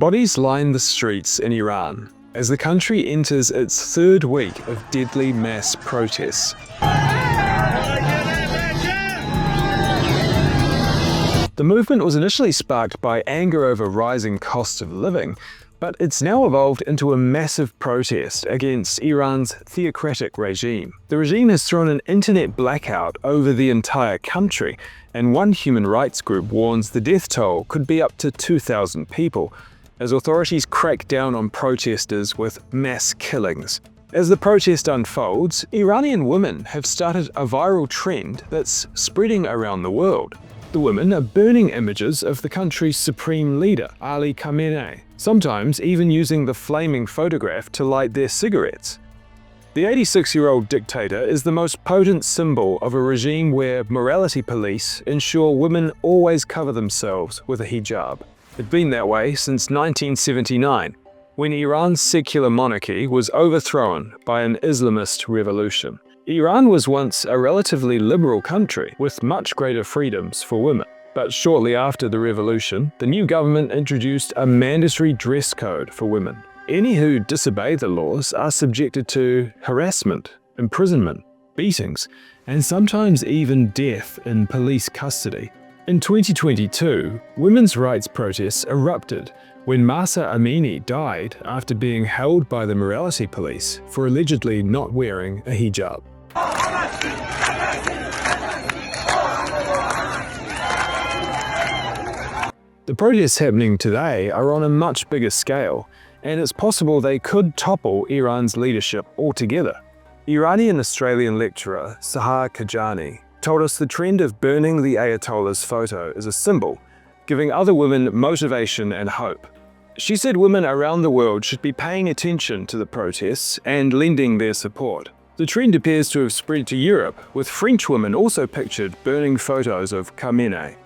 Bodies line the streets in Iran as the country enters its third week of deadly mass protests. The movement was initially sparked by anger over rising costs of living, but it's now evolved into a massive protest against Iran's theocratic regime. The regime has thrown an internet blackout over the entire country, and one human rights group warns the death toll could be up to 2,000 people, as authorities crack down on protesters with mass killings. As the protest unfolds, Iranian women have started a viral trend that's spreading around the world. The women are burning images of the country's Supreme Leader, Ayatollah Khamenei, sometimes even using the flaming photograph to light their cigarettes. The 86-year-old dictator is the most potent symbol of a regime where morality police ensure women always cover themselves with a hijab. It's been that way since 1979, when Iran's secular monarchy was overthrown by an Islamist revolution. Iran was once a relatively liberal country with much greater freedoms for women. But shortly after the revolution, the new government introduced a mandatory dress code for women. Any who disobey the laws are subjected to harassment, imprisonment, beatings, and sometimes even death in police custody. In 2022, women's rights protests erupted when Mahsa Amini died after being held by the morality police for allegedly not wearing a hijab. The protests happening today are on a much bigger scale, and it's possible they could topple Iran's leadership altogether. Iranian Australian lecturer Sahar Kajani told us the trend of burning the Ayatollah's photo is a symbol, giving other women motivation and hope. She said women around the world should be paying attention to the protests and lending their support. The trend appears to have spread to Europe, with French women also pictured burning photos of Khamenei.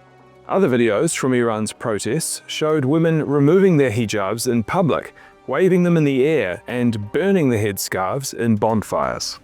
Other videos from Iran's protests showed women removing their hijabs in public, waving them in the air and burning the headscarves in bonfires.